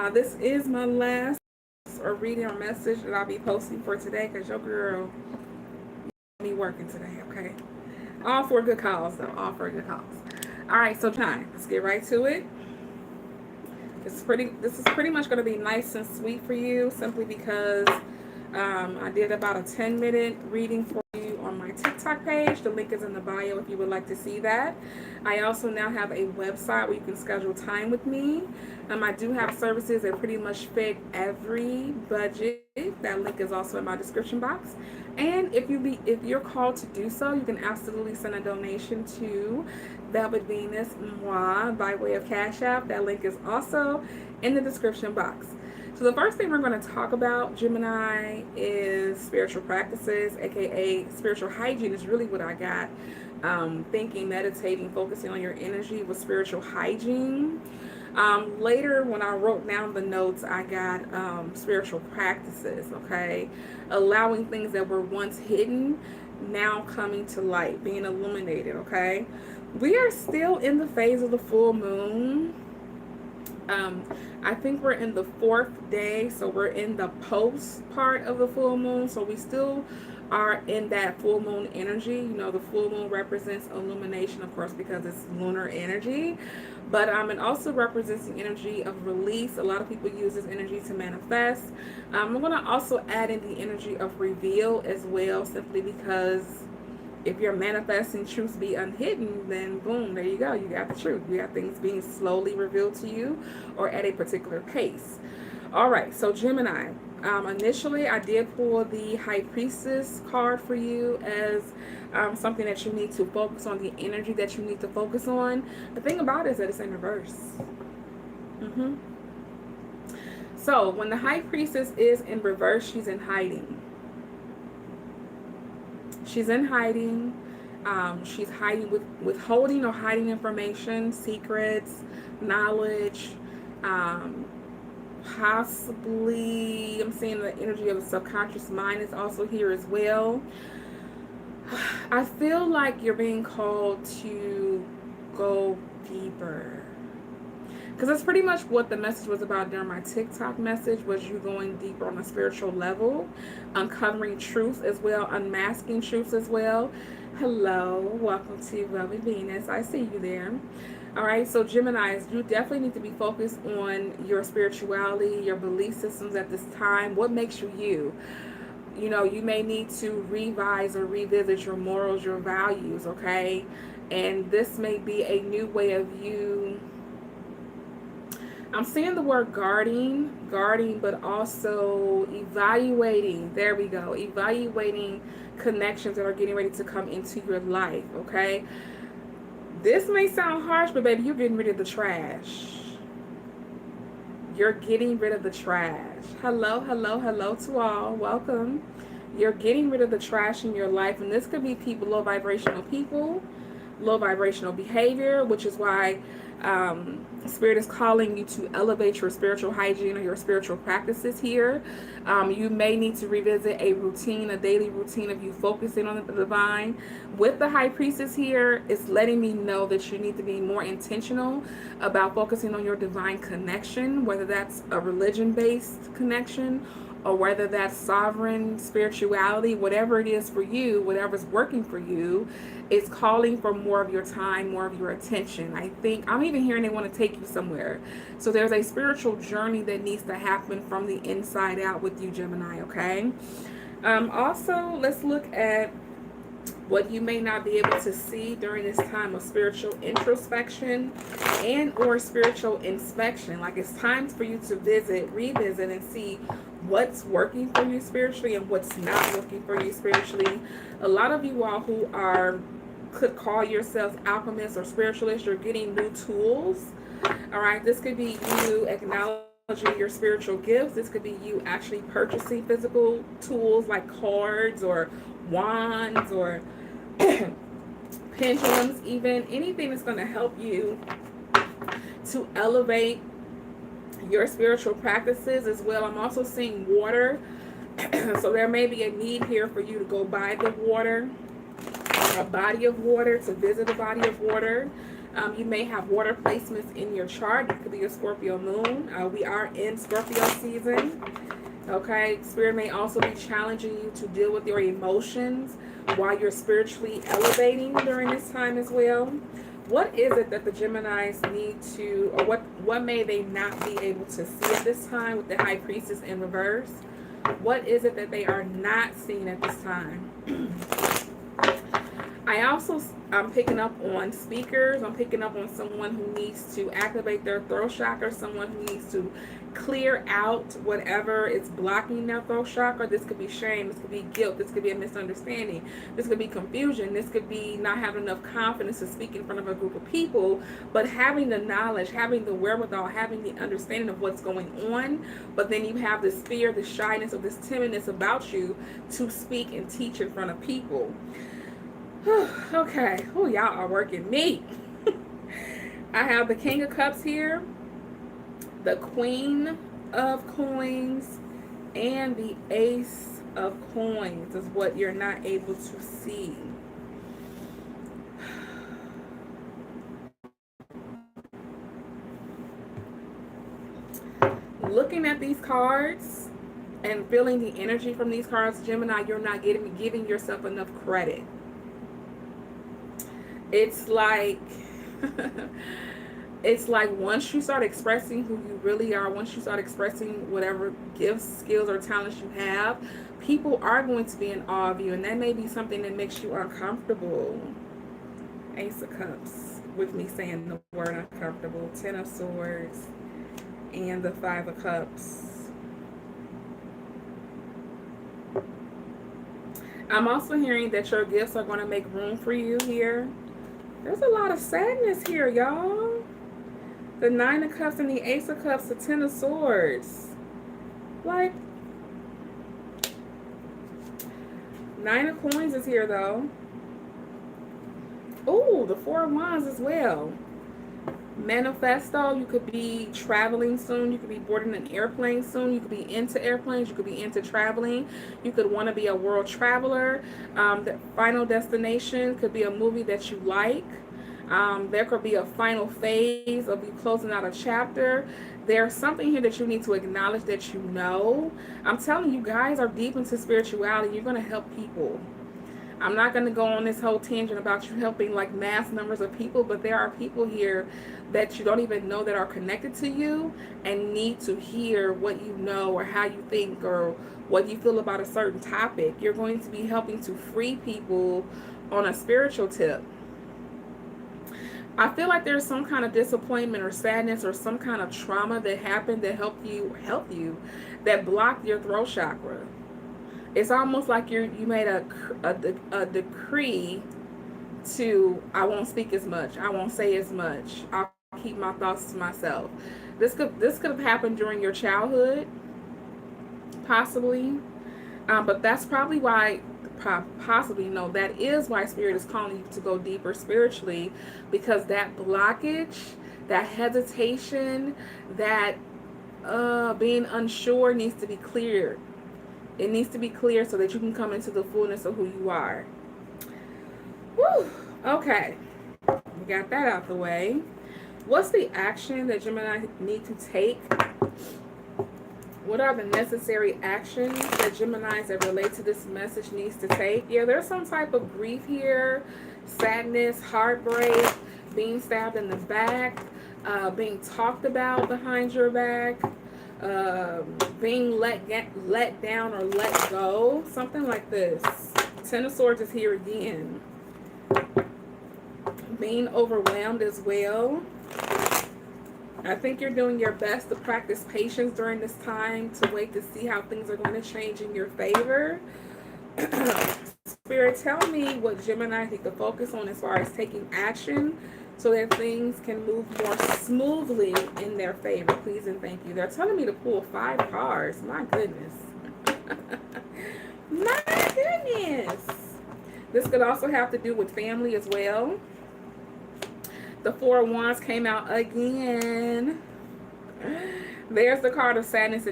This is my last or reading or message that I'll be posting for today because your girl be working today, okay? All for good cause, though. All for good cause. All right, so time. Let's get right to it. This is pretty much going to be nice and sweet for you, simply because I did about a 10-minute reading for you on my TikTok page. The link is in the bio if you would like to see that. I also now have a website where you can schedule time with me. I do have services that pretty much fit every budget. That link is also in my description box. And if you're called to do so, you can absolutely send a donation to Velvet Venus Moi by way of Cash App. That link is also in the description box. So the first thing we're going to talk about, Gemini, is spiritual practices, aka spiritual hygiene is really what I got. Thinking, meditating, focusing on your energy with spiritual hygiene. Later, when I wrote down the notes, I got spiritual practices, okay? Allowing things that were once hidden now coming to light, being illuminated, okay? We are still in the phase of the full moon. I think we're in the fourth day, so we're in the post part of the full moon, so we still are in that full moon energy. You know, the full moon represents illumination, of course, because it's lunar energy, but it also represents the energy of release. A lot of people use this energy to manifest. I'm going to also add in the energy of reveal as well, simply because if you're manifesting truth be unhidden, then boom, there you go. You got the truth. You got things being slowly revealed to you or at a particular pace. All right, so Gemini. Initially, I did pull the High Priestess card for you as something that you need to focus on, the energy that you need to focus on. The thing about it is that it's in reverse. So when the High Priestess is in reverse, she's in hiding. She's in hiding. She's hiding, withholding or hiding information, secrets, knowledge. Possibly, I'm seeing the energy of the subconscious mind is also here as well. I feel like you're being called to go deeper. Because that's pretty much what the message was about during my TikTok message, was you going deeper on a spiritual level, uncovering truth as well, unmasking truths as well. Hello, welcome to Velvet Venus. I see you there. All right, so Geminis, you definitely need to be focused on your spirituality, your belief systems at this time. What makes you you? You know, you may need to revise or revisit your morals, your values, okay? And this may be a new way of you. I'm seeing the word guarding, but also evaluating. There we go. Evaluating connections that are getting ready to come into your life, okay? This may sound harsh, but baby, you're getting rid of the trash. You're getting rid of the trash. Hello, hello, hello to all. Welcome. You're getting rid of the trash in your life, and this could be low vibrational people, low vibrational behavior, which is why Spirit is calling you to elevate your spiritual hygiene or your spiritual practices here. You may need to revisit a routine, a daily routine of you focusing on the divine. With the High Priestess here, it's letting me know that you need to be more intentional about focusing on your divine connection, whether that's a religion-based connection or whether that's sovereign spirituality, whatever it is for you, whatever's working for you, is calling for more of your time, more of your attention. I think I'm even hearing they want to take you somewhere. So there's a spiritual journey that needs to happen from the inside out with you, Gemini, okay? Also, let's look at what you may not be able to see during this time of spiritual introspection and or spiritual inspection. Like, it's time for you to revisit and see what's working for you spiritually and what's not working for you spiritually. A lot of you all who could call yourselves alchemists or spiritualists, you're getting new tools. All right, this could be you acknowledging your spiritual gifts. This could be you actually purchasing physical tools like cards or wands or pendulums, even anything that's going to help you to elevate your spiritual practices as well. I'm also seeing water, so there may be a need here for you to go by the water, a body of water, to visit a body of water. You may have water placements in your chart. It could be a Scorpio moon. We are in Scorpio season. Okay, Spirit may also be challenging you to deal with your emotions while you're spiritually elevating during this time as well. What is it that the Geminis need to, or what may they not be able to see at this time with the High Priestess in reverse? What is it that they are not seeing at this time? I'm picking up on speakers. I'm picking up on someone who needs to activate their throat chakra, someone who needs to clear out whatever is blocking their throat chakra. This could be shame, this could be guilt, this could be a misunderstanding, this could be confusion, this could be not having enough confidence to speak in front of a group of people, but having the knowledge, having the wherewithal, having the understanding of what's going on, but then you have this fear, this shyness, or this timidness about you to speak and teach in front of people. Okay. Oh, y'all are working me. I have the King of Cups here, the Queen of Coins, and the Ace of Coins is what you're not able to see. Looking at these cards and feeling the energy from these cards, Gemini, you're not giving yourself enough credit. It's like it's like once you start expressing who you really are, once you start expressing whatever gifts, skills, or talents you have, people are going to be in awe of you, and that may be something that makes you uncomfortable. Ace of Cups, with me saying the word uncomfortable. Ten of Swords, and the Five of Cups. I'm also hearing that your gifts are going to make room for you here. There's a lot of sadness here, y'all. The Nine of Cups and the Ace of Cups, the Ten of Swords. Like, Nine of Coins is here, though. Ooh, the Four of Wands as well. Manifesto, you could be traveling soon. You could be boarding an airplane soon. You could be into airplanes. You could be into traveling. You could want to be a world traveler. The final destination could be a movie that you like. There could be a final phase of you closing out a chapter. There's something here that you need to acknowledge that you know. I'm telling you, guys are deep into spirituality. You're going to help people. I'm not going to go on this whole tangent about you helping like mass numbers of people, but there are people here that you don't even know that are connected to you and need to hear what you know or how you think or what you feel about a certain topic. You're going to be helping to free people on a spiritual tip. I feel like there's some kind of disappointment or sadness or some kind of trauma that happened that helped you that blocked your throat chakra. It's almost like you made a decree to, I won't speak as much, I won't say as much, I'll keep my thoughts to myself. This could have happened during your childhood, possibly, but that's probably why, that is why Spirit is calling you to go deeper spiritually, because that blockage, that hesitation, that being unsure needs to be cleared. It needs to be clear so that you can come into the fullness of who you are. Woo! Okay. We got that out the way. What's the action that Gemini need to take? What are the necessary actions that Geminis that relate to this message needs to take? Yeah, there's some type of grief here, sadness, heartbreak, being stabbed in the back, being talked about behind your back, being let down or let go, something like this. Ten of Swords is here again. Being overwhelmed as well. I think you're doing your best to practice patience during this time, to wait to see how things are going to change in your favor. Spirit, tell me what Gemini need to focus on as far as taking action so that things can move more smoothly in their favor. Please and thank you. They're telling me to pull 5 cards. My goodness. My goodness. This could also have to do with family as well. The Four of Wands came out again. There's the card of sadness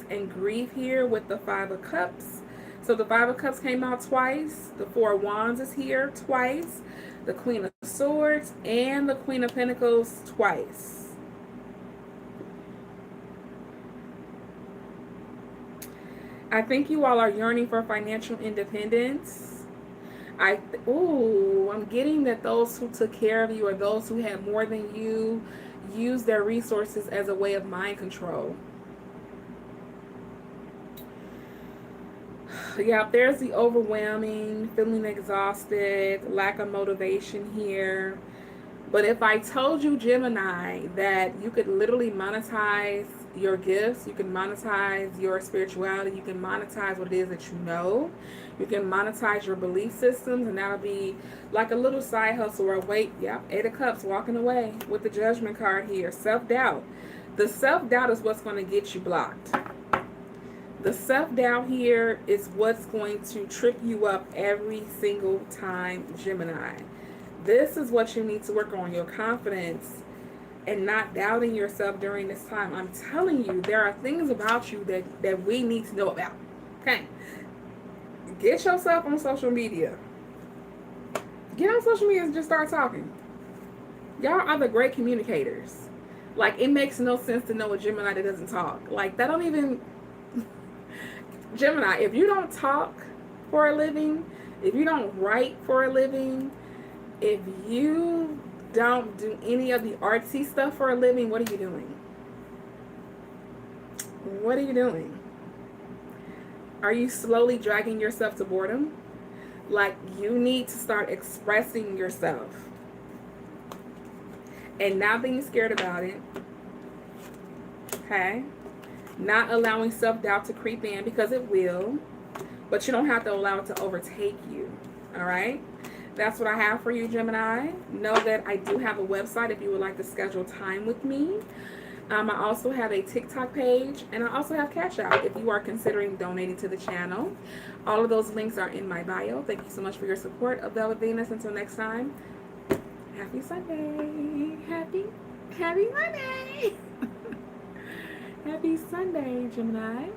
and grief here with the Five of Cups. So the Five of Cups came out twice. The Four of Wands is here twice. The Queen of Swords and the Queen of Pentacles twice. I think you all are yearning for financial independence. I'm getting that those who took care of you or those who had more than you use their resources as a way of mind control. Yeah, there's the overwhelming, feeling exhausted, lack of motivation here. But if I told you, Gemini, that you could literally monetize your gifts, you can monetize your spirituality, you can monetize what it is that you know, you can monetize your belief systems, and that'll be like a little side hustle or wait. Yeah, 8 of Cups, walking away with the Judgment card here. Self-doubt. The self-doubt is what's going to get you blocked. The self-doubt here is what's going to trip you up every single time, Gemini. This is what you need to work on, your confidence and not doubting yourself during this time. I'm telling you, there are things about you that we need to know about. Okay? Get yourself on social media. Get on social media and just start talking. Y'all are the great communicators. Like, it makes no sense to know a Gemini that doesn't talk. Like, that don't even... Gemini, if you don't talk for a living, if you don't write for a living, if you don't do any of the artsy stuff for a living, what are you doing? What are you doing? Are you slowly dragging yourself to boredom? Like, you need to start expressing yourself and not being scared about it. Okay? Not allowing self-doubt to creep in, because it will, but you don't have to allow it to overtake you. All right? That's what I have for you, Gemini. Know that I do have a website if you would like to schedule time with me. I also have a TikTok page, and I also have Cash App if you are considering donating to the channel. All of those links are in my bio. Thank you so much for your support of Velvet Venus. Until next time, happy Sunday. Happy Monday. Happy Sunday, Gemini.